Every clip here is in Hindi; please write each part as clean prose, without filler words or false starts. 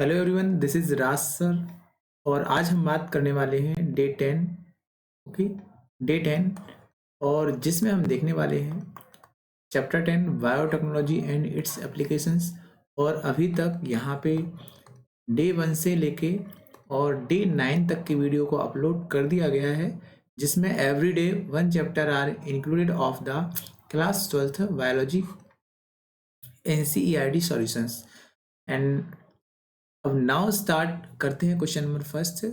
Hello everyone, this is Raj sir. और आज हम बात करने वाले हैं डे 10। Okay, day 10। और जिसमें हम देखने वाले हैं chapter 10 biotechnology and it's applications. और अभी तक यहाँ पे डे 1 से लेके और डे 9 तक की वीडियो को अपलोड कर दिया गया है, जिसमें every day 1 chapter are included of the class 12th biology NCERT solutions. And अब नाउ स्टार्ट करते हैं क्वेश्चन नंबर फर्स्ट।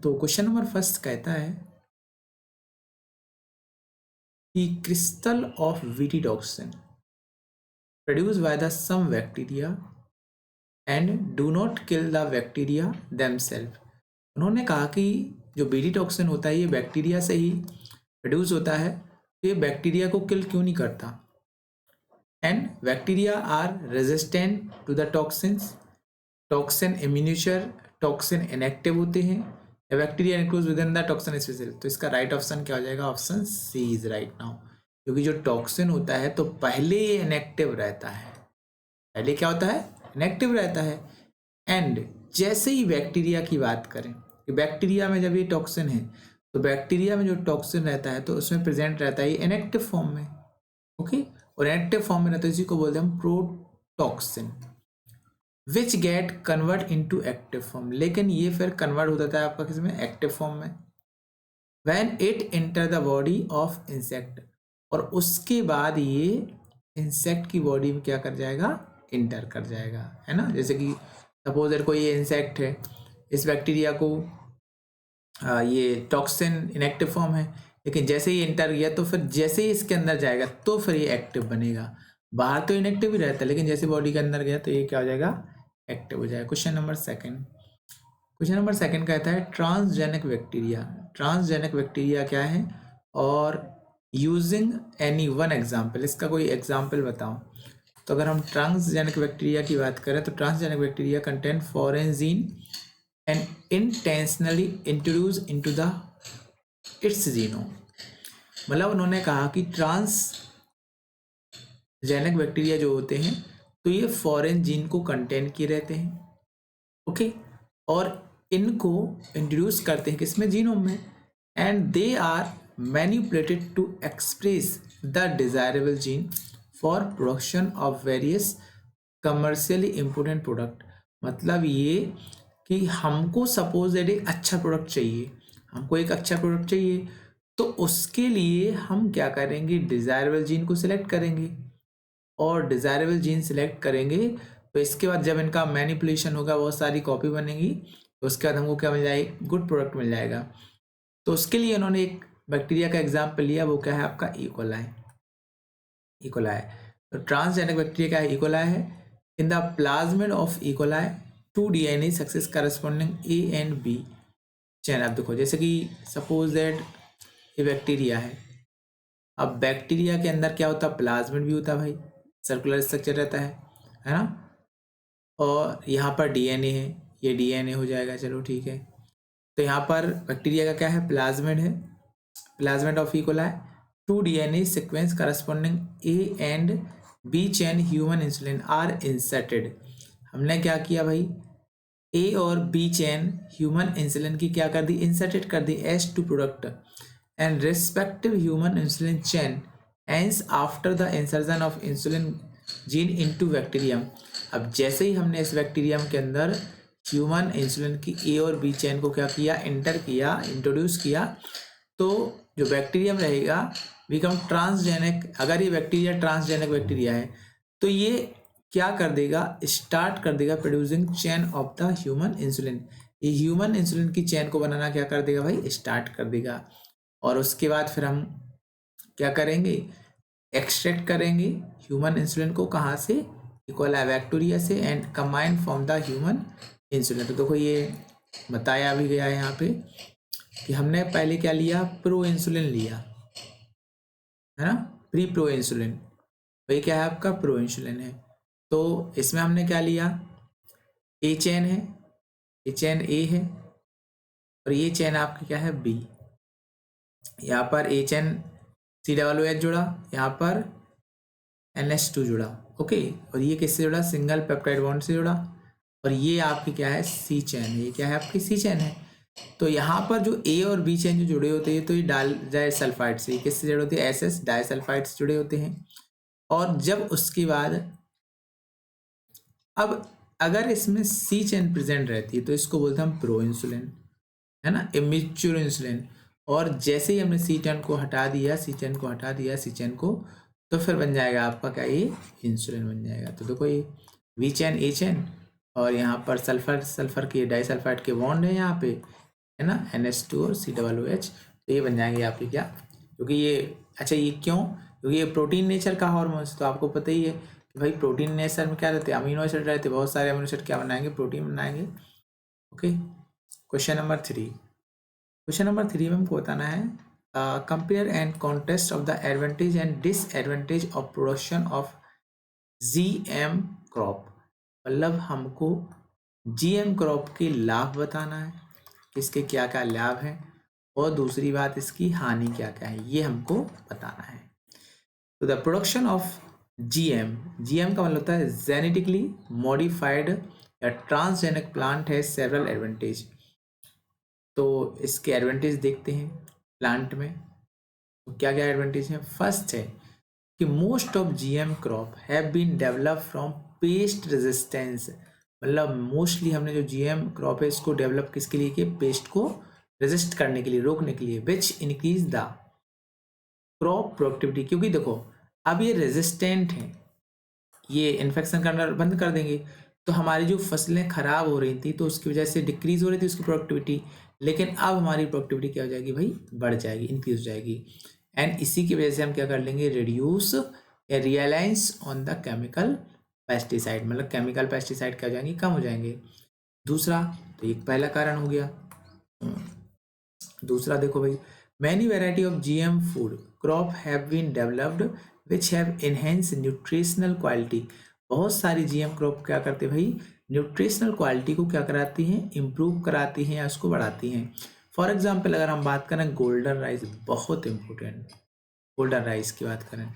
तो क्वेश्चन नंबर फर्स्ट कहता है कि crystal of Bt toxin produce by the some bacteria and do not kill the bacteria themselves. उन्होंने कहा कि जो बीटी टॉक्सिन होता है ये बैक्टीरिया से ही प्रोड्यूस होता है, तो ये बैक्टीरिया को किल क्यों नहीं करता। And bacteria are resistant to the toxins, toxin immature, toxin inactive होते हैं, bacteria includes with in the toxin special. तो इसका राइट ऑप्शन क्या हो जाएगा? Option C is right now. क्योंकि जो टॉक्सिन होता है तो पहले ये इनएक्टिव रहता है, पहले क्या होता है? इनएक्टिव रहता है। एंड जैसे ही बैक्टीरिया की बात करें कि बैक्टीरिया में जब ये टॉक्सिन है तो बैक्टीरिया में जो टॉक्सिन रहता है तो उसमें प्रेजेंट रहता है ये इनएक्टिव फॉर्म में। ओके, और इनएक्टिव फॉर्म में रहता है, इसी को बोलते हैं हम protoxin, which get convert into active form. लेकिन ये फिर कन्वर्ट हो जाता है आपका किसमें? एक्टिव फॉर्म में। When it enter the body of insect, और उसके बाद ये इंसेक्ट की बॉडी में क्या कर जाएगा? इंटर कर जाएगा, है ना। जैसे कि सपोज दैट कोई ये इंसेक्ट है, इस बैक्टीरिया को ये टॉक्सिन इनएक्टिव फॉर्म है, लेकिन जैसे ही इंटर किया तो फिर जैसे ही इसके अंदर जाएगा तो फिर ये एक्टिव बनेगा। बाहर तो इनएक्टिव ही रहता है, लेकिन जैसे बॉडी के अंदर गया तो ये क्या हो जाएगा? एक्टिव हो जाएगा। Question number second, question number second कहता है ट्रांसजेनिक बैक्टीरिया। ट्रांसजेनिक बैक्टीरिया क्या है? और यूजिंग एनी वन एग्जाम्पल, इसका कोई एग्जाम्पल बताओ। तो अगर हम ट्रांसजेनिक बैक्टीरिया की बात करें तो transgenic bacteria contain foreign gene and intentionally introduce into the it's genome. मतलब उन्होंने कहा कि ट्रांसजेनिक बैक्टीरिया जो होते हैं तो ये फॉरेन जीन को कंटेन किए रहते हैं। ओके, और इनको इंट्रोड्यूस करते हैं किसमें? जीनोम में। And they are manipulated to express the desirable gene for production of various commercially important product. मतलब ये कि हमको सपोज दैट एक अच्छा प्रोडक्ट चाहिए, हमको एक अच्छा प्रोडक्ट चाहिए, तो उसके लिए हम क्या करेंगे? डिजायरेबल जीन को सिलेक्ट करेंगे, और डिजायरेबल जीन सिलेक्ट करेंगे तो इसके बाद जब इनका मैनिपुलेशन होगा, बहुत सारी कॉपी बनेगी, तो उसके बाद हमको क्या मिल जाएगा? गुड प्रोडक्ट मिल जाएगा। तो उसके लिए उन्होंने एक बैक्टीरिया का एग्जाम्पल लिया, वो क्या है आपका? इकोलाई। इकोलाई, तो ट्रांसजेनिक बैक्टीरिया क्या है? इकोलाई है। In the plasmid of E coli 2 DNA success corresponding A and B chain. अब देखो, जैसे कि सपोज दैट ये बैक्टीरिया है, अब बैक्टीरिया के अंदर क्या होता है? प्लाज्मिड भी होता है भाई, सर्कुलर स्ट्रक्चर रहता है ना। और यहाँ पर डीएनए है, ये डीएनए हो जाएगा, चलो ठीक है। तो यहाँ पर बैक्टीरिया का क्या है? प्लाज्मिड है, plasmid of E coli, 2 DNA sequence corresponding A and B chain human insulin are inserted. हमने क्या किया भाई? ए और बी चेन ह्यूमन इंसुलिन की क्या कर दी? इंसर्टेड कर दी as to product and respective human insulin chain ends after the insertion of insulin gene into bacterium. अब जैसे ही हमने इस बैक्टीरियम के अंदर ह्यूमन इंसुलिन की ए और बी चेन को क्या किया? इंटर किया, इंट्रोड्यूस किया, तो जो बैक्टीरियम रहेगा बिकम ट्रांसजेनिक। अगर ये बैक्टीरिया ट्रांसजेनिक बैक्टीरिया है तो ये क्या कर देगा? स्टार्ट कर देगा producing chain of the human insulin. ये ह्यूमन इंसुलिन की चेन को बनाना क्या कर देगा भाई? स्टार्ट कर देगा। और उसके बाद फिर हम क्या करेंगे? एक्सट्रैक्ट करेंगे ह्यूमन इंसुलिन को, कहाँ से? इकोलाई बैक्टीरिया से, and combine from the human insulin. तो देखो ये बताया भी गया है यहाँ पे कि हमने पहले क्या लिया? प्रो इंसुलिन लिया, है ना, प्री प्रो इंसुलिन। वही क्या है आपका? प्रो इंसुलिन है। तो इसमें हमने क्या लिया? ए चेन है, ये चेन ए है, और ये चेन आपकी क्या है? बी। यहाँ पर ए चेन COOH जुड़ा, यहाँ पर NH2 जुड़ा। ओके, और ये किससे जुड़ा? सिंगल पेप्टाइड बॉन्ड से जुड़ा। और ये आपकी क्या है, सी चेन है। ये क्या है आपकी, सी चेन है। तो यहाँ पर जो ए और बी चेन जो जुड़े होते हैं तो ये डाइसल्फाइड से, किससे जुड़े होते हैं, एसएस डाइसल्फाइड से जुड़े होते हैं। और जब उसके बाद अब अगर इसमें सी चेन प्रेजेंट रहती है तो इसको बोलते हैं हम प्रो इंसुलिन, है ना, इमेच्योर इंसुलिन। और जैसे ही हमने सी चेन को हटा दिया, सी चेन को हटा दिया, सी चेन को, तो फिर बन जाएगा आपका क्या, ये इंसुलिन बन जाएगा। तो देखो ये वी चेन ए चेन और यहाँ पर सल्फर के डाइसल्फाइड के बॉन्ड है यहाँ पे, है ना, NH2 और COOH। तो ये बन जाएंगे आपके क्या, क्योंकि ये, अच्छा ये क्यों, क्योंकि ये प्रोटीन नेचर का हार्मोन्स, तो आपको पता ही है कि भाई प्रोटीन नेचर में क्या रहते हैं, अमीनो एसिड रहते हैं, बहुत सारे अमीनो एसिड क्या बनाएंगे, प्रोटीन बनाएंगे। Okay, question number 3। Question number 3 में हमको बताना है compare and contest of the advantage and disadvantage of production of GM crop. मतलब हमको GM क्रॉप के लाभ बताना है, इसके क्या क्या लाभ हैं, और दूसरी बात इसकी हानि क्या क्या है, ये हमको बताना है। तो द प्रोडक्शन ऑफ GM का मतलब होता है जेनेटिकली मॉडिफाइड या ट्रांसजेनिक प्लांट है सेवरल एडवांटेज। तो इसके एडवांटेज देखते हैं प्लांट में, तो क्या क्या एडवांटेज है। फर्स्ट है कि most of GM crop have been develop from pest resistance. मतलब मोस्टली हमने जो GM क्रॉप है इसको डेवलप किसके लिए किया, पेस्ट को रेजिस्ट करने के लिए, रोकने के लिए, which increase the crop productivity. क्योंकि देखो अब ये रेजिस्टेंट है, ये इन्फेक्शन करना बंद कर देंगे, तो हमारी जो फसलें खराब हो रही थी तो उसकी वजह से डिक्रीज हो रही थी उसकी प्रोडक्टिविटी, लेकिन अब हमारी प्रोडक्टिविटी क्या हो जाएगी भाई, बढ़ जाएगी, इंक्रीज हो जाएगी। एंड इसी की वजह से हम क्या कर लेंगे, रिड्यूस या रियलाइंस ऑन द केमिकल पेस्टिसाइड, मतलब केमिकल पेस्टिसाइड क्या हो जाएंगे, कम हो जाएंगे। दूसरा, तो एक पहला कारण हो गया। दूसरा देखो भाई, many variety of GM food crop have been developed which have enhance nutritional quality. बहुत सारी GM क्रॉप क्या करते हैं भाई, न्यूट्रिशनल क्वालिटी को क्या कराती हैं, इम्प्रूव कराती हैं या उसको बढ़ाती हैं। फॉर एग्जाम्पल अगर हम बात करें गोल्डन राइस, बहुत इंपॉर्टेंट, गोल्डन राइस की बात करें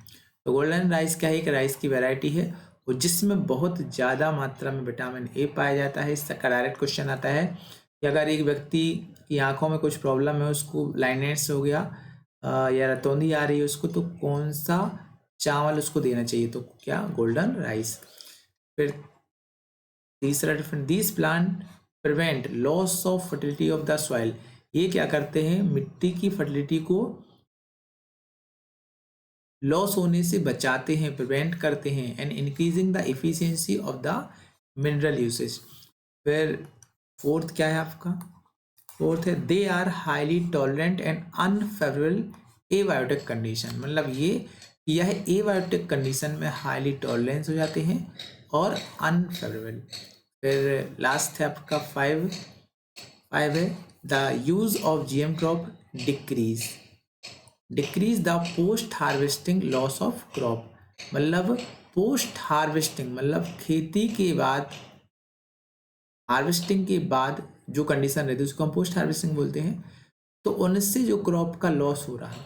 तो गोल्डन राइस क्या है, एक राइस की वैरायटी है और जिसमें बहुत ज़्यादा मात्रा में विटामिन ए पाया जाता है। इसका डायरेक्ट क्वेश्चन आता है कि अगर एक व्यक्ति की आंखों में कुछ प्रॉब्लम है, उसको ब्लाइंडनेस हो गया या रतौंधी आ रही है उसको, तो कौन सा चावल उसको देना चाहिए, तो क्या, गोल्डन राइस। फिर तीसरा different, this plant prevent loss of fertility of the soil. ये क्या करते हैं, मिट्टी की फर्टिलिटी को लॉस होने से बचाते हैं, प्रिवेंट करते हैं, and increasing the efficiency of the mineral usage. फिर फोर्थ क्या है आपका, फोर्थ है they are highly tolerant and unfavourable abiotic condition. मतलब ये यह एबायोटिक कंडीशन में हाईली टॉलरेंस हो जाते हैं और अनफेवरेबल। फिर लास्ट है आपका फाइव है the use of GM crop decrease the post harvesting loss of crop. मतलब पोस्ट हार्वेस्टिंग मतलब खेती के बाद, हार्वेस्टिंग के बाद जो कंडीशन रहती है उसको हम पोस्ट हार्वेस्टिंग बोलते हैं। तो उनसे जो क्रॉप का लॉस हो रहा है,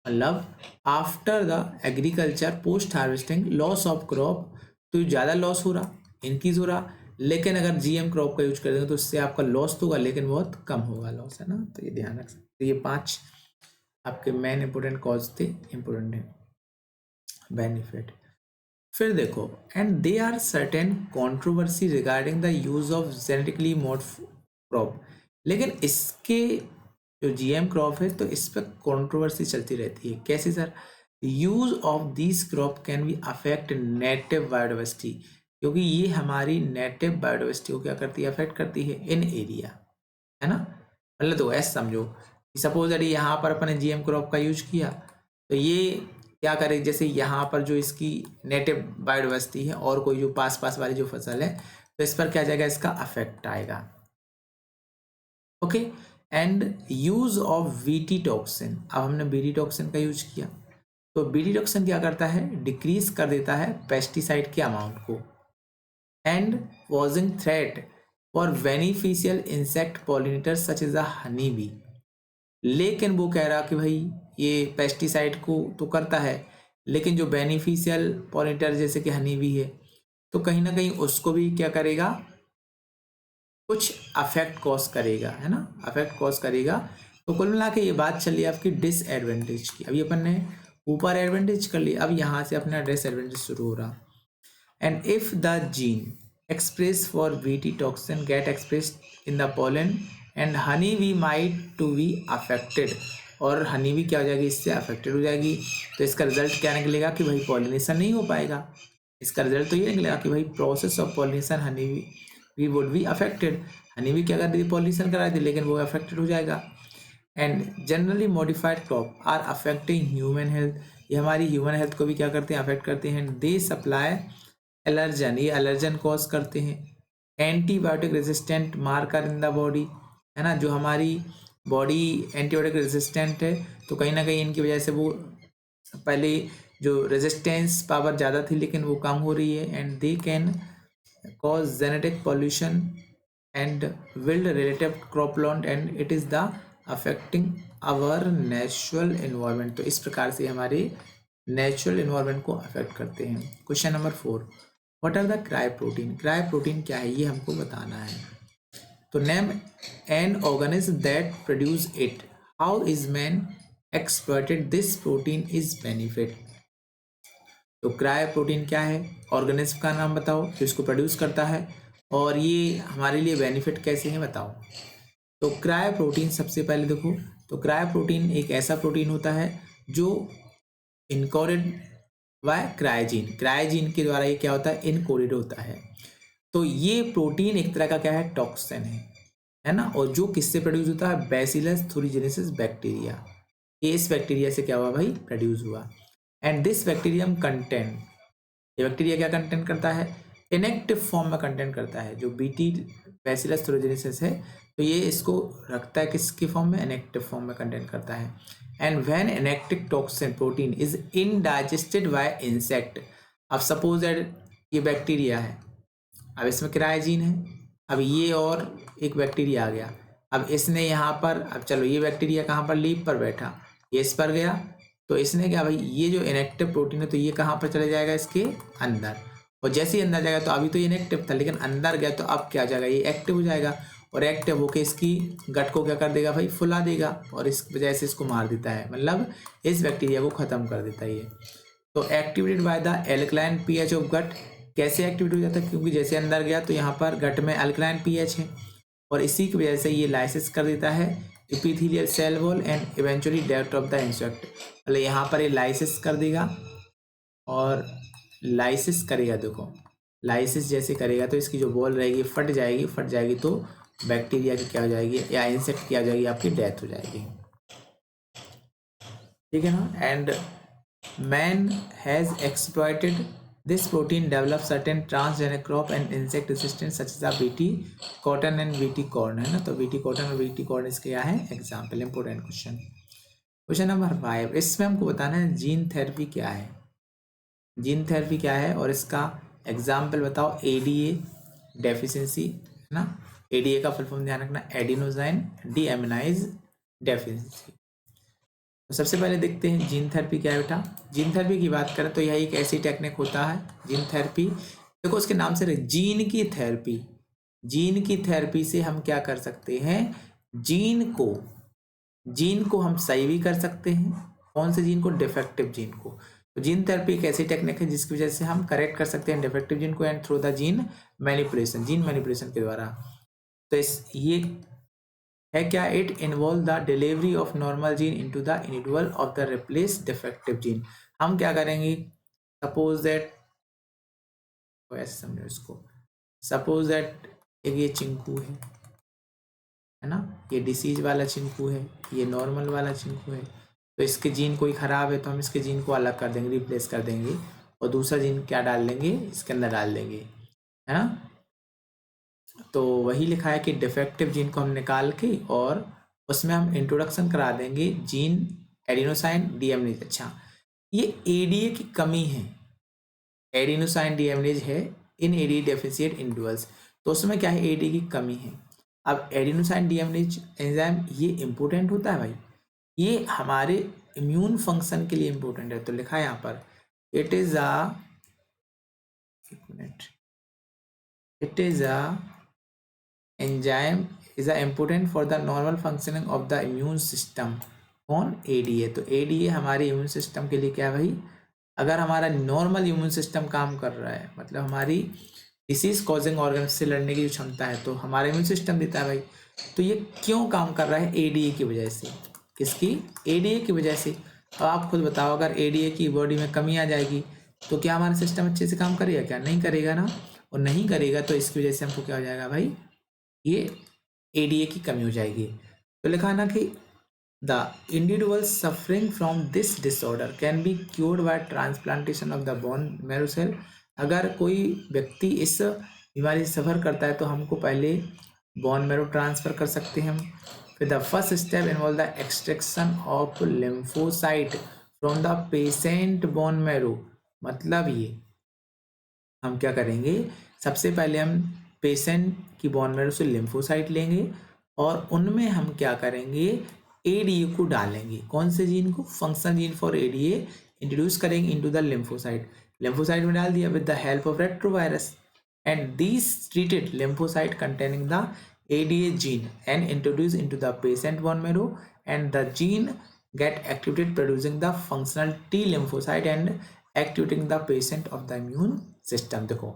मतलब after the agriculture post harvesting loss of crop, तो ज़्यादा लॉस हो रहा, इंक्रीज हो रहा। लेकिन अगर GM क्रॉप का यूज कर देंगे तो उससे आपका लॉस तो होगा लेकिन बहुत कम होगा लॉस, है ना। तो ये ध्यान रख सकते, तो ये 5 आपके मेन इंपोर्टेंट कॉज थे, इंपोर्टेंट है बेनिफिट। फिर देखो, and they are certain controversy regarding the use of genetically modified crop. लेकिन इसके जो GM क्रॉप है तो इस पर कंट्रोवर्सी चलती रहती है। कैसे sir, use of this crop can be affect native biodiversity, क्योंकि ये हमारी नेटिव बायोडाइवर्सिटी को क्या करती है, अफेक्ट करती है इन एरिया, है ना। मतलब तो ऐसा समझो, सपोज दैट यहाँ पर अपन ने GM क्रॉप का यूज किया तो ये क्या करे, जैसे यहाँ पर जो इसकी नेटिव बायोडाइवर्सिटी है और कोई जो पास पास वाली जो फसल है तो इस पर क्या जाएगा, इसका अफेक्ट आएगा। Okay, and use of VT toxin, अब हमने BT टॉक्सिन का यूज किया तो BT टॉक्सिन क्या करता है, डिक्रीज कर देता है पेस्टिसाइड के अमाउंट को, and pausing threat for beneficial insect pollinator such is a honey bee. लेकिन वो कह रहा कि भाई ये पेस्टिसाइड को तो करता है लेकिन जो बेनिफिशियल पॉलिनेटर जैसे कि हनी बी है तो कहीं ना कहीं उसको भी क्या करेगा, कुछ अफेक्ट कॉज करेगा, है ना, अफेक्ट कॉज करेगा। तो कुल मिला के ये बात चली आपकी डिसएडवांटेज की। अभी अपन ने ऊपर एडवांटेज कर लिया, अब यहाँ से अपना डिसएडवांटेज शुरू हो रहा। And if the gene expressed for Bt toxin get expressed in the pollen and honey bee might to be affected, और हनी भी क्या हो जाएगी, इससे अफेक्टेड हो जाएगी। तो इसका रिजल्ट क्या निकलेगा कि भाई पॉलिनेशन नहीं हो पाएगा। इसका रिजल्ट तो ये निकलेगा कि भाई process of pollination honey bee would be affected. Honey भी क्या कर रही थी, पॉलिनेशन करा रही थी, लेकिन वो अफेक्टेड हो जाएगा। And generally modified crop are affecting human health, ये हमारी ह्यूमन हेल्थ को भी क्या करते हैं, अफेक्ट करते हैं। दे सप्लाई एलर्जन, ये एलर्जन कॉज करते हैं। Antibiotic resistant marker in the body, है ना, जो हमारी बॉडी एंटीबायोटिक रेजिस्टेंट है, तो कहीं ना कहीं इनकी वजह से वो पहले जो रेजिस्टेंस पावर ज़्यादा थी लेकिन वो कम हो रही है। And they can cause genetic pollution and wild relative cropland and it is the affecting our natural environment. तो इस प्रकार से हमारे नेचुरल इन्वायरमेंट को अफेक्ट करते हैं। Question number 4, what are the cry protein, cry protein क्या है ये हमको बताना है। तो name an organism that produce it, how is man exploited this protein is benefit. तो क्राई प्रोटीन क्या है, ऑर्गेनिज्म का नाम बताओ जो इसको प्रोड्यूस करता है, और ये हमारे लिए बेनिफिट कैसे हैं बताओ। तो क्राई प्रोटीन सबसे पहले देखो, तो क्राई प्रोटीन एक ऐसा प्रोटीन होता है जो इनकोडेड बाय क्रायोजीन, क्रायोजीन के द्वारा ये क्या होता है, इनकोडेड होता है। तो ये प्रोटीन एक तरह का क्या है, टॉक्सिन है ना, और जो किससे प्रोड्यूस होता है, बैसिलस थुरिजेनेसिस बैक्टीरिया, ये इस बैक्टीरिया से क्या हुआ भाई, प्रोड्यूस हुआ। एंड दिस बैक्टीरियम कंटेंट, ये बैक्टीरिया क्या कंटेंट करता है, इनएक्टिव फॉर्म में कंटेंट करता है। जो बीटी बैसिलस थुरिजेनेसिस है तो ये इसको रखता है किसकी फॉर्म में, इनएक्टिव फॉर्म में कंटेंट करता है। And when inactive toxin protein is indigested by insect, अब सपोज दैट ये बैक्टीरिया है, अब इसमें क्रायोजीन है, अब ये और एक बैक्टीरिया आ गया, अब इसने यहाँ पर, अब चलो ये बैक्टीरिया कहाँ पर, लीफ पर बैठा, ये इस पर गया, तो इसने क्या भाई, ये जो इनएक्टिव प्रोटीन है तो ये कहाँ पर चले जाएगा, इसके अंदर, और जैसे ही अंदर जाएगा तो अभी तो ये इनएक्टिव था लेकिन अंदर गया तो अब क्या हो जाएगा, ये एक्टिव हो जाएगा, और एक्टिव होकर इसकी गट को क्या कर देगा भाई, फुला देगा, और इस वजह से इसको मार देता है, मतलब इस बैक्टीरिया को ख़त्म कर देता है ये। तो activated by the alkaline pH of gut, कैसे एक्टिवेट हो जाता है, क्योंकि जैसे अंदर गया तो यहाँ पर गट में अल्कलाइन पीएच है, और इसी की वजह से ये लाइसिस कर देता है epithelial cell wall and eventually death of the insect, मतलब यहाँ पर ये लाइसिस कर देगा, और लाइसिस करेगा, देखो लाइसिस जैसे करेगा तो इसकी जो बॉल रहेगी फट जाएगी तो बैक्टीरिया की क्या हो जाएगी, या इंसेक्ट की आ जाएगी, आपकी डेथ हो जाएगी, ठीक है ना। And man has exploited this protein develop certain transgenic crop and insect resistant such as Bt cotton and Bt corn, है ना, तो बीटी कॉटन और बीटी कॉर्न इसके क्या है example, important question. Question number 5, इसमें हमको बताना है जीन थेरेपी क्या है, जीन थेरेपी क्या है और इसका एग्जाम्पल बताओ। एडीए डेफिशिएंसी, है ना, एडीए का फुल फॉर्म ध्यान रखना, एडिनोसाइन डीएमिनाइज डेफिशिएंसी। तो सबसे पहले देखते हैं जीन थेरेपी क्या है बेटा। जीन थेरेपी की बात करें तो यह एक ऐसी टेक्निक होता है जीन थेरेपी, देखो उसके नाम से जीन की थेरेपी, जीन की थेरेपी से हम क्या कर सकते हैं, जीन को हम सही भी कर सकते हैं, कौन से जीन को, डिफेक्टिव जीन को। तो जीन थेरेपी एक ऐसी टेक्निक है जिसकी वजह से हम करेक्ट कर सकते हैं डिफेक्टिव जीन को, and through the gene manipulation, gene manipulation के द्वारा। तो ये है क्या, it involve the delivery of normal gene into the individual of the replace defective gene. हम क्या करेंगे, सपोज दैट, ऐसे समझो इसको, सपोज दैट एक ये चिंकू है ना, ये डिसीज वाला चिंकू है, ये नॉर्मल वाला चिंकू है, तो इसके जीन कोई ख़राब है तो हम इसके जीन को अलग कर देंगे, रिप्लेस कर देंगे, और दूसरा जीन क्या डाल देंगे, इसके अंदर डाल देंगे, है ना। तो वही लिखा है कि डिफेक्टिव जीन को हम निकाल के और उसमें हम इंट्रोडक्शन करा देंगे जीन एडिनोसाइन डीएमिनेज। अच्छा, ये एडीए की कमी है, एडिनोसाइन डीएमिनेज है इन एडीए डेफिशिएंट इंडिविजुअल्स, तो उसमें क्या है, एडीए की कमी है। अब एडिनोसाइन डीएमिनेज एंजाइम ये इंपॉर्टेंट होता है भाई, ये हमारे इम्यून फंक्शन के लिए इंपॉर्टेंट है, तो लिखा है यहाँ पर इट इज़ अ, एक minute, it is a enzyme is a important for the normal functioning of the immune system. कौन? एडीए। तो एडीए हमारे इम्यून सिस्टम के लिए क्या है भाई? अगर हमारा नॉर्मल इम्यून सिस्टम काम कर रहा है, मतलब हमारी डिसीज कॉजिंग ऑर्गन से लड़ने की जो क्षमता है, तो हमारा इम्यून सिस्टम देता है भाई। तो ये क्यों काम कर रहा है? एडीए की वजह से। किसकी? एडीए की वजह से। अब आप खुद बताओ, अगर एडीए की बॉडी में कमी आ जाएगी तो क्या हमारा सिस्टम अच्छे से काम करेगा? क्या नहीं करेगा ना। और नहीं करेगा तो इसकी वजह से हमको क्या हो जाएगा भाई? ये एडीए की कमी हो जाएगी। तो लिखा ना कि the individual suffering from this disorder can be cured by transplantation of the bone marrow cell. अगर कोई व्यक्ति इस बीमारी से सफ़र करता है तो हमको पहले बोन मैरो ट्रांसफ़र कर सकते हैं हम। फिर the first step involve the extraction of lymphocyte from the patient bone marrow. मतलब ये हम क्या करेंगे? सबसे पहले हम पेशेंट की बोन मैरो से लिम्फोसाइट लेंगे और उनमें हम क्या करेंगे? एडीए को डालेंगे। कौन से जीन को? Functional gene for ADA introduce करेंगे इनटू द लिम्फोसाइट। लिम्फोसाइट में डाल दिया with the help of retrovirus and these treated lymphocyte containing the ADA gene and introduced into the patient bone marrow, and the gene get activated producing the functional T lymphocyte and activating the patient of the immune system। देखो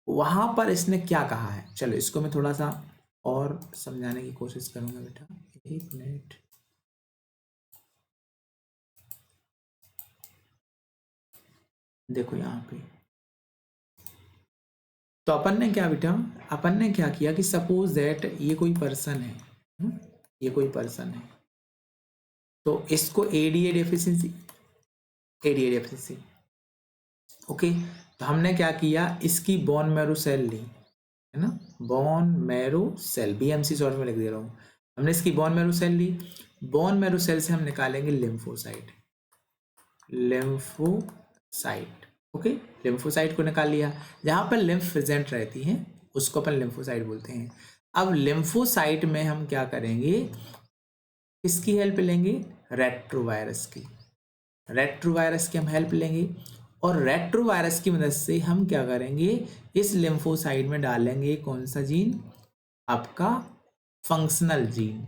वहां पर इसने क्या कहा है, चलो इसको मैं थोड़ा सा और समझाने की कोशिश करूंगा बेटा। एक मिनट। देखो यहाँ पे तो अपन ने क्या बेटा, अपन ने क्या किया कि सपोज दैट ये कोई पर्सन है, ये कोई पर्सन है, तो इसको ADA deficiency, ADA deficiency, okay. तो हमने क्या किया? इसकी बोन मैरो सेल ली, है ना, bone marrow cell, BMC short में लिख दे रहा हूँ। हमने इसकी बोन मैरो सेल ली। बोन मैरो सेल से हम निकालेंगे लिम्फोसाइट, लिम्फोसाइट, ओके। लिम्फोसाइट को निकाल लिया। जहाँ पर लिम्फ प्रेजेंट रहती है उसको अपन लिम्फोसाइट बोलते हैं। अब लिम्फोसाइट में हम क्या करेंगे? किसकी हेल्प लेंगे? रेट्रोवायरस की। रेट्रोवायरस की हम हेल्प लेंगे और रेट्रोवायरस की मदद से हम क्या करेंगे? इस लिम्फोसाइट में डालेंगे कौन सा जीन? आपका फंक्शनल जीन।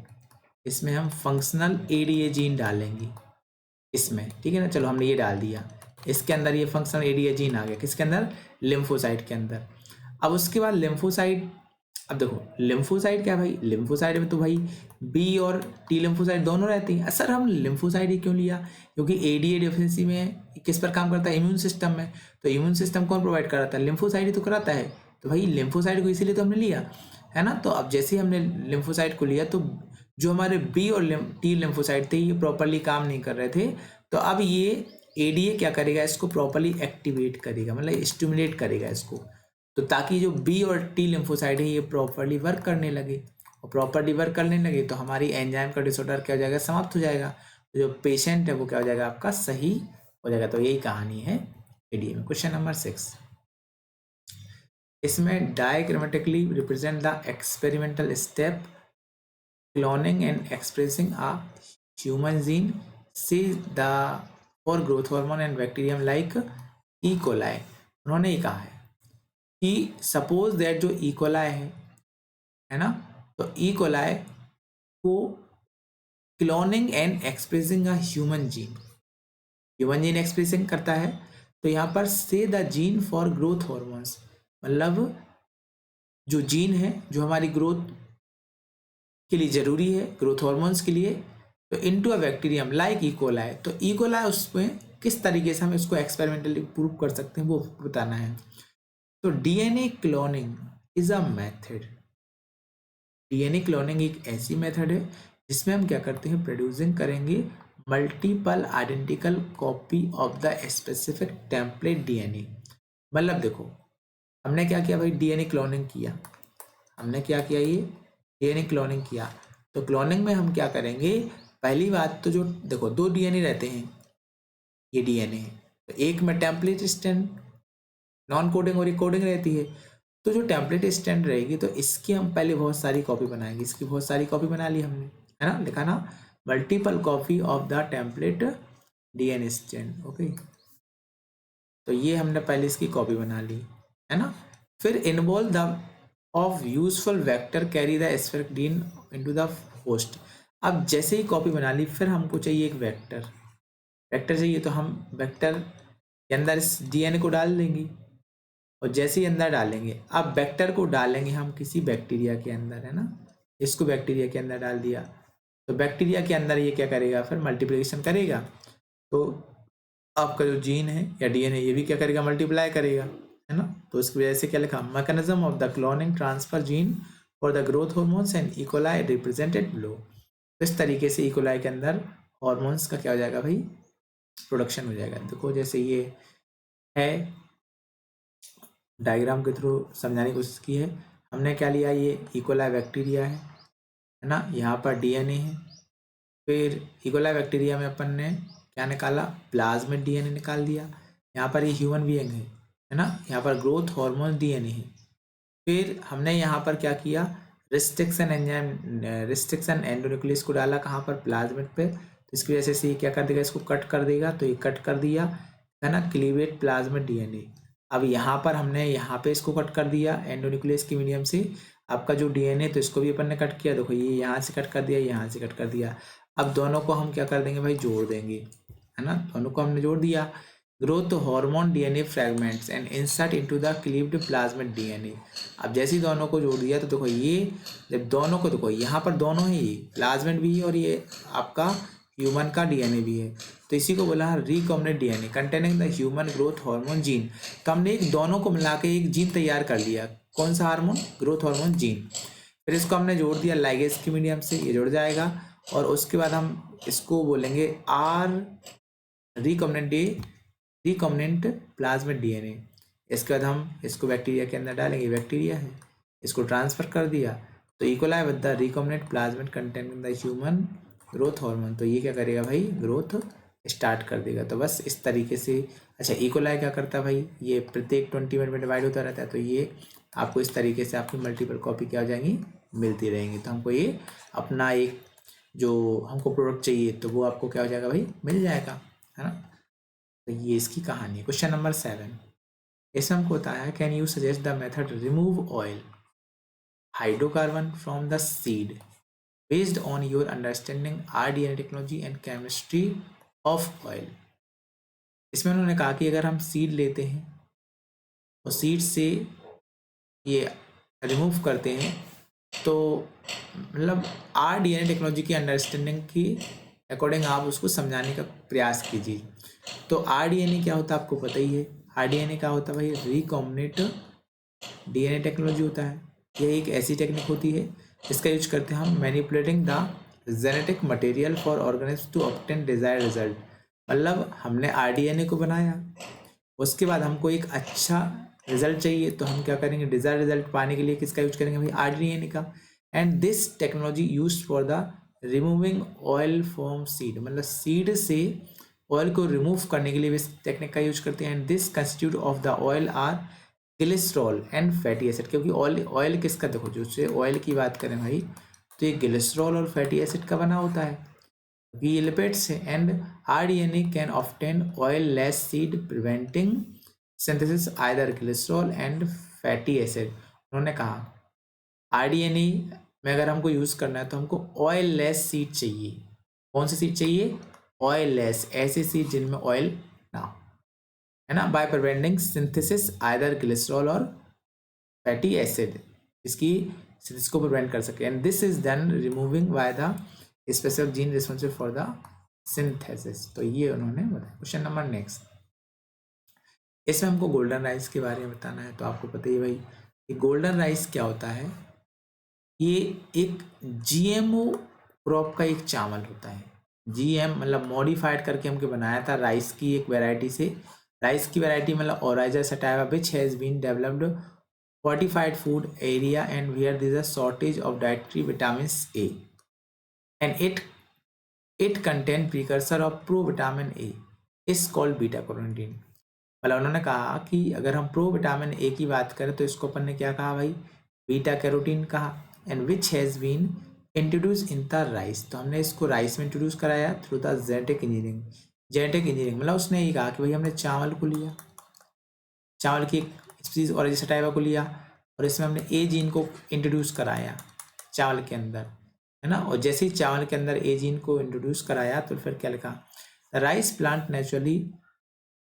इसमें हम फंक्शनल एडीए जीन डालेंगे इसमें, ठीक है ना। चलो हमने ये डाल दिया, इसके अंदर ये फंक्शनल एडीए जीन आ गया। किसके अंदर? लिम्फोसाइट के अंदर। अब उसके बाद लिम्फोसाइट, अब देखो लिम्फोसाइट क्या भाई? लिम्फोसाइट में तो भाई बी और टी लिम्फोसाइट दोनों रहती हैं। सर हम लिम्फोसाइट ही क्यों लिया? क्योंकि एडीए डेफिशिएंसी में किस पर काम करता है? इम्यून सिस्टम में। तो इम्यून सिस्टम कौन प्रोवाइड कराता है? लिम्फोसाइट ही तो कराता है। तो भाई लिम्फोसाइट को इसीलिए तो हमने लिया, है ना। तो अब जैसे ही हमने लिम्फोसाइट को लिया तो जो हमारे बी और टी लिम्फोसाइट थे ये प्रॉपरली काम नहीं कर रहे थे। तो अब ये एडीए क्या करेगा? इसको प्रॉपरली एक्टिवेट करेगा, मतलब स्टिमुलेट करेगा इसको, तो ताकि जो बी और टी लिम्फोसाइट है ये प्रॉपरली वर्क करने लगे। और प्रॉपरली वर्क करने लगे तो हमारी एंजाइम का डिसऑर्डर क्या हो जाएगा? समाप्त हो जाएगा। तो जो पेशेंट है वो क्या हो जाएगा? आपका सही हो जाएगा। तो यही कहानी है एडीए में। क्वेश्चन नंबर 6, इसमें diagrammatically represent the experimental step cloning and expressing a human gene see the for growth hormone and bacterium like E coli. उन्होंने ये कहा है कि सपोज दैट जो ई कोलाई है ना, तो ई कोलाई को cloning and expressing a human gene, human gene expressing करता है। तो यहाँ पर से the gene for growth hormones, मतलब जो जीन है जो हमारी ग्रोथ के लिए जरूरी है, ग्रोथ हॉर्मोन्स के लिए, तो into a bacterium like E coli. तो इकोलाई उसमें किस तरीके से हम इसको एक्सपेरिमेंटली प्रूव कर सकते हैं वो बताना है। तो DNA cloning is a method, DNA cloning एक ऐसी मेथड है जिसमें हम क्या करते हैं? प्रोड्यूसिंग करेंगे multiple identical copy of the specific template DNA. मतलब देखो हमने क्या किया भाई? डीएनए क्लोनिंग किया। हमने क्या किया? ये डीएनए क्लोनिंग किया। तो क्लोनिंग में हम क्या करेंगे? पहली बात तो जो देखो दो डीएनए रहते हैं, ये डीएनए है, तो एक में टेम्पलेट स्ट्रैंड नॉन कोडिंग और कोडिंग रहती है। तो जो टेम्पलेट स्ट्रैंड रहेगी तो इसकी हम पहले बहुत सारी कॉपी बनाएंगे। इसकी बहुत सारी कॉपी बना ली हमने, है ना, लिखा ना, multiple copy of the template DNA strand, okay. तो ये हमने पहले इसकी कॉपी बना ली, है ना। फिर involve the of useful vector carry the spheric DN into the host. अब जैसे ही कॉपी बना ली, फिर हमको चाहिए एक वेक्टर। वेक्टर चाहिए तो हम वेक्टर के अंदर इस डीएनए को डाल देंगे, और जैसे ही अंदर डालेंगे, अब वेक्टर को डालेंगे हम किसी बैक्टीरिया के अंदर, है ना। इसको बैक्टीरिया के अंदर डाल दिया, तो बैक्टीरिया के अंदर ये क्या करेगा, फिर मल्टीप्लिकेशन करेगा। तो आपका जो जीन है या डीएनए, ये भी क्या करेगा, मल्टीप्लाई करेगा, है ना। तो इसकी वजह से क्या लिखा, mechanism of the cloning transfer gene for the growth hormones and E coli represented below. इस तरीके से इकोलाई के अंदर हॉर्मोन्स का क्या हो जाएगा भाई, प्रोडक्शन हो जाएगा। देखो जैसे ये है, डायग्राम के थ्रू समझाने की कोशिश की है हमने। क्या लिया, ये इकोलाई बैक्टीरिया है ना, यहाँ पर डीएनए है। फिर इकोलाई बैक्टीरिया में अपन ने क्या निकाला, प्लाज्मिड डीएनए निकाल दिया। यहाँ पर ये ह्यूमन बीइंग है ना, यहाँ पर ग्रोथ हार्मोन डीएनए है। फिर हमने यहाँ पर क्या किया, रिस्ट्रिक्शन एंजाइम, रिस्ट्रिक्शन एंडोन्यूक्लियस को डाला कहाँ पर, प्लाज्मिड पे। तो इसकी वजह से ये क्या कर देगा, इसको कट कर देगा, तो ये कट कर दिया, है ना, क्लीवेट प्लाज्मिड डीएनए। अब यहाँ पर हमने यहाँ पे इसको कट कर दिया एंडोन्यूक्लियस के मीडियम से, आपका जो डीएनए, तो इसको भी अपन ने कट किया। देखो ये यहाँ से कट कर दिया, यहाँ से कट कर दिया। अब दोनों को हम क्या कर देंगे भाई, जोड़ देंगे, है ना। दोनों को हमने जोड़ दिया, growth hormone DNA fragments and insert into the cleaved plasmid DNA. अब जैसे ही दोनों को जोड़ दिया, तो देखो ये, जब दोनों को, देखो यहाँ पर दोनों ही, प्लाज्मिड भी है और ये आपका ह्यूमन का डीएनए भी है, तो इसी को बोला recombinant DNA containing the human growth hormone gene. तो हमने एक दोनों को मिला के एक जीन तैयार कर लिया, कौन सा हार्मोन, ग्रोथ हार्मोन जीन। फिर इसको हमने जोड़ दिया लाइगेज के मीडियम से, ये जुड़ जाएगा, और उसके बाद हम इसको बोलेंगे आर रिकॉम्बिनेंट प्लाज्मिड डीएनए। इसके बाद हम इसको बैक्टीरिया के अंदर डालेंगे, बैक्टीरिया है, इसको ट्रांसफर कर दिया, तो E coli with the recombinant plasmid containing the human growth hormone. तो ये क्या करेगा भाई, ग्रोथ स्टार्ट कर देगा। तो बस इस तरीके से। अच्छा, इकोलाई क्या करता है भाई, ये प्रत्येक 20 मिनट में डिवाइड होता रहता है, तो ये आपको इस तरीके से आपकी मल्टीपल कॉपी क्या हो जाएंगी, मिलती रहेंगी। तो हमको ये अपना एक जो हमको प्रोडक्ट चाहिए, तो वो आपको क्या हो जाएगा भाई, मिल जाएगा, है ना। तो ये इसकी कहानी है। क्वेश्चन नंबर 7, इसमें हमको बताया है, can you suggest the method remove oil hydrocarbon from the seed based on your understanding rDNA technology and chemistry of oil. इसमें उन्होंने कहा कि अगर हम सीड लेते हैं और सीड से ये रिमूव करते हैं, तो मतलब आरडीएनए टेक्नोलॉजी की अंडरस्टैंडिंग की अकॉर्डिंग आप उसको समझाने का प्रयास कीजिए। तो आरडीएनए क्या होता है आपको पता ही है, आरडीएनए क्या होता है भाई, रिकॉम्बिनेंट डीएनए टेक्नोलॉजी होता है। यह एक ऐसी टेक्निक होती है जिसका यूज करते हैं हम manipulating the genetic material for organism to obtain desired result. मतलब हमने आरडीएनए को बनाया, उसके बाद हमको एक अच्छा रिजल्ट चाहिए, तो हम क्या करेंगे, डिजायर्ड रिजल्ट पाने के लिए किसका यूज करेंगे भाई, आरडीएनए का। And this technology use for the removing oil from seed, मतलब सीड से ऑयल को रिमूव करने के लिए इस टेक्निक का यूज करते हैं। And this constitute of the oil are glycerol and fatty acid, क्योंकि ऑयल किसका, देखो जो से ऑयल की बात करें भाई, तो ये ग्लिसरॉल और फैटी एसिड का बना होता है, ये लिपिड्स है। And rDNA can obtain oil less seed preventing synthesis either glycerol and fatty acid. उन्होंने कहा आरडीएनए में अगर हमको यूज करना है, तो हमको ऑयल लेस सीड चाहिए। कौन सी सीड चाहिए, ऑयल लेस, ऐसे सीड जिनमें ऑयल ना हो, है ना, by preventing synthesis either glycerol और फैटी एसिड, इसकी सिंथेसिस को प्रिवेंट कर सके। And this is done removing by the specific gene responsible for the synthesis. तो ये उन्होंने बताया। क्वेश्चन नंबर नेक्स्ट, इसमें हमको गोल्डन राइस के बारे में बताना है। तो आपको पता ही भाई कि गोल्डन राइस क्या होता है, ये एक जीएमओ क्रॉप का एक चावल होता है। जीएम मतलब मॉडिफाइड करके हमको बनाया था राइस की एक वैरायटी से। राइस की वैरायटी मतलब Oryza sativa which has been developed fortified food area and where there is a shortage of dietary vitamins A and it contain precursor of provitamin A is called beta carotene। मतलब उन्होंने कहा कि अगर हम प्रोविटामिन ए की बात करें, तो इसको अपन ने क्या कहा भाई, बीटा कैरोटीन कहा। And which has been introduce in the rice, तो हमने इसको राइस में इंट्रोड्यूस कराया through the genetic engineering. Genetic engineering मतलब उसने ये कहा कि भाई हमने चावल को लिया, चावल की स्पीसीज ऑरेंज सटाइवा को लिया और इसमें हमने ए जीन को इंट्रोड्यूस कराया चावल के अंदर, है ना। और जैसे ही चावल के अंदर ए जीन को इंट्रोड्यूस कराया तो फिर क्या लिखा, rice plant naturally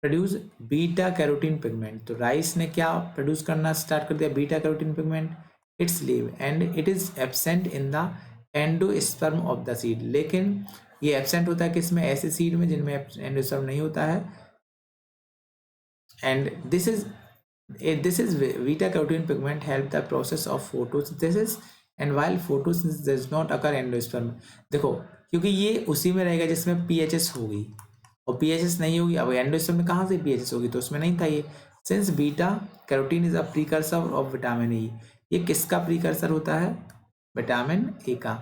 produce beta carotene pigment. तो राइस ने क्या प्रोड्यूस करना स्टार्ट कर दिया, beta carotene pigment, it's leave and it is absent in the endosperm of the seed. लेकिन ये एब्सेंट होता है किसमें, ऐसे सीड में जिनमें एंडोस्पर्म नहीं होता है। And this is beta carotene pigment help the process of photosynthesis and while photosynthesis does not occur endosperm। देखो क्योंकि ये उसी में रहेगा जिसमें पीएचएस होगी और पीएचएस नहीं होगी, अब एंडोस्पर्म में कहाँ से पीएचएस होगी, तो उसमें नहीं था ये। Since beta carotene is a precursor of vitamin E, ये किसका प्रीकर्सर होता है, विटामिन ए का।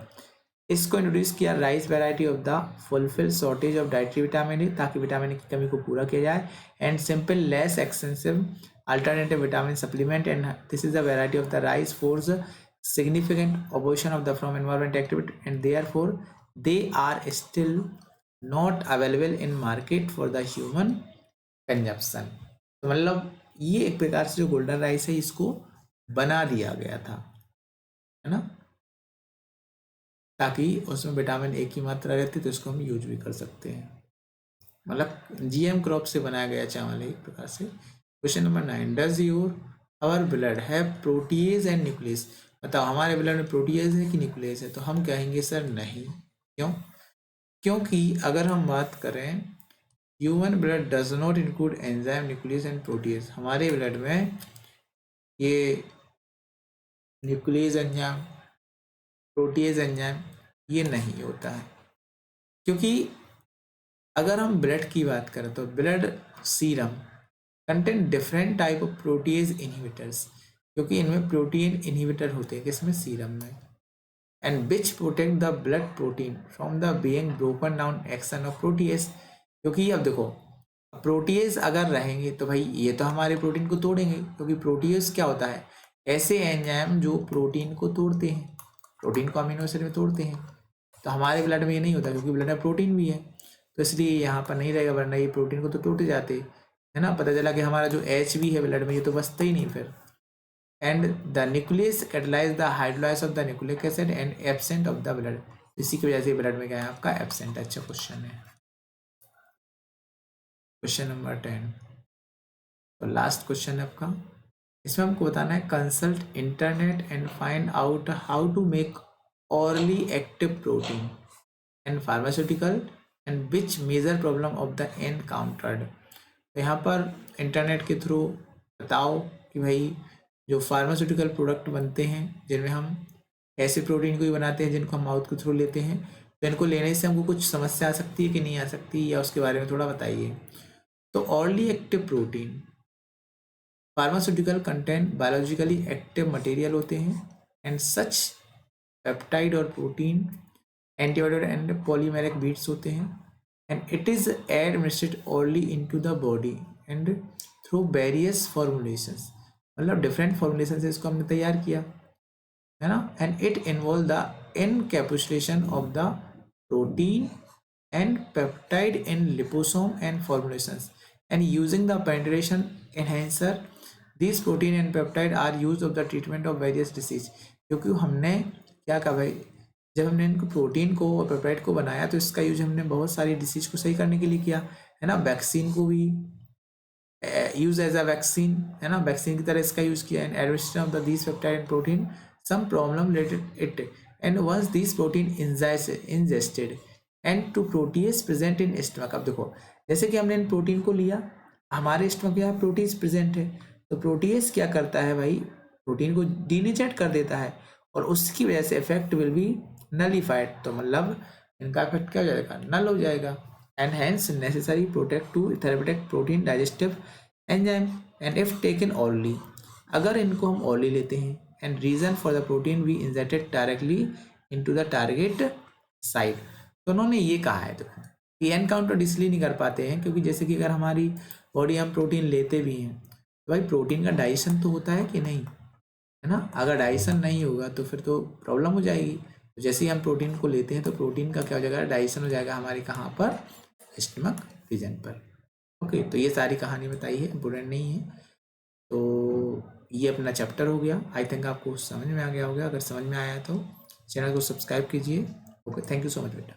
इसको इंट्रोड्यूस किया rice variety of the fulfil shortage of dietary vitamin A, ताकि विटामिन ए की कमी को पूरा किया जाए। And simple less expensive alternative vitamin supplement, and this is a variety of the rice force significant opposition of the from environment activity and therefore they are still not available in market for the human consumption। तो मतलब ये एक प्रकार से जो गोल्डन राइस है इसको बना दिया गया था, है ना, ताकि उसमें विटामिन ए की मात्रा रहती तो इसको हम यूज भी कर सकते हैं। मतलब जीएम क्रॉप से बनाया गया चावल है एक प्रकार से। Question number 9, does your our blood have protease and nucleus. बताओ हमारे ब्लड में प्रोटीएज है कि न्यूक्लियस है, तो हम कहेंगे सर नहीं। क्यों, क्योंकि अगर हम बात करें human blood does not include enzyme nucleus and protease. हमारे ब्लड में ये न्यूक्लियस एंजाइम प्रोटीएज एंजाइम ये नहीं होता है। क्योंकि अगर हम ब्लड की बात करें तो blood serum contain different type of protease inhibitors, क्योंकि इनमें प्रोटीन इनहिबिटर होते हैं किसमें, सीरम में। And which protect the blood protein from the being broken down action of protease. क्योंकि अब देखो प्रोटीएज अगर रहेंगे तो भाई ये तो हमारे प्रोटीन को तोड़ेंगे, क्योंकि प्रोटीएज क्या होता है, ऐसे एंजाइम जो प्रोटीन को तोड़ते हैं, प्रोटीन को अमीनो एसिड में तोड़ते हैं। तो हमारे ब्लड में ये नहीं होता क्योंकि ब्लड में प्रोटीन भी है, तो इसलिए यहाँ पर नहीं रहेगा, वरना ये प्रोटीन को तो तोड़ते जाते, है ना। पता चला कि हमारा जो एच भी है ब्लड में ये तो बचता ही नहीं फिर। And the nucleus catalyse the hydrolyse of the nucleic acid and absent of the blood. इसी की वजह से ब्लड में क्या है आपका, एब्सेंट। अच्छा क्वेश्चन है। क्वेश्चन नंबर 10 तो लास्ट क्वेश्चन है आपका। इसमें हमको बताना है consult internet and find out how to make orally active protein and pharmaceutical and which major problem of the encountered। तो यहाँ पर इंटरनेट के थ्रू बताओ कि भाई जो फार्मास्यूटिकल प्रोडक्ट बनते हैं जिनमें हम ऐसे प्रोटीन को ही बनाते हैं जिनको हम माउथ के थ्रू लेते हैं, तो इनको लेने से हमको कुछ समस्या आ सकती है कि नहीं आ सकती, या उसके बारे में थोड़ा बताइए। तो orally active protein pharmaceutical content biologically active material होते हैं एंड सच पेप्टाइड और protein antibiotic and polymeric beats होते हैं and it is administered only into the body and through various formulations. मतलब डिफरेंट फॉर्मुलेशन से इसको हमने तैयार किया, है ना। And it involve the encapsulation of the protein and peptide in liposome and formulations and using the penetration enhancer this protein and peptide are use of the treatment of various disease. क्योंकि हमने क्या कहा भाई, जब हमने इनको प्रोटीन को और पेप्टाइड को बनाया तो इसका यूज हमने बहुत सारी डिसीज को सही करने के लिए किया, है ना। वैक्सीन को भी यूज एज अ वैक्सीन, है ना, वैक्सीन की तरह इसका यूज किया। And administration of the this peptide and protein some problem related it and once this protein ingested and to protease present in stomach. अब देखो जैसे कि हमने इन प्रोटीन को लिया, हमारे स्टमक में यहाँ प्रोटीज प्रेजेंट है, तो प्रोटीज क्या करता है भाई, प्रोटीन को डीनेचर कर देता है और उसकी वजह से इफेक्ट विल बी नलीफाइड। तो मतलब इनका इफेक्ट क्या हो जाएगा, नल हो जाएगा। And hence necessary protect to therapeutic protein digestive enzyme and if taken orally, अगर इनको हम ऑरली लेते हैं and reason for the protein we injected directly into the target site. तो उन्होंने ये कहा है, देखो ये एनकाउंटर इसलिए नहीं कर पाते हैं क्योंकि जैसे कि अगर हमारी बॉडी हम प्रोटीन लेते भी हैं तो भाई प्रोटीन का डाइजेशन तो होता है कि नहीं, है ना। अगर डाइजेशन नहीं होगा तो फिर तो प्रॉब्लम हो जाएगी। तो जैसे ही हम प्रोटीन को लेते हैं तो प्रोटीन का क्या हो जाएगा, डाइजेशन हो जाएगा हमारे कहाँ पर, स्टमक रीजन पर। ओके, तो ये सारी कहानी बताई है, इम्पोर्टेंट नहीं है। तो ये अपना चैप्टर हो गया। आई थिंक आपको समझ में आ गया होगा। अगर समझ में आया तो चैनल को सब्सक्राइब कीजिए। Okay, thank you so much बेटा।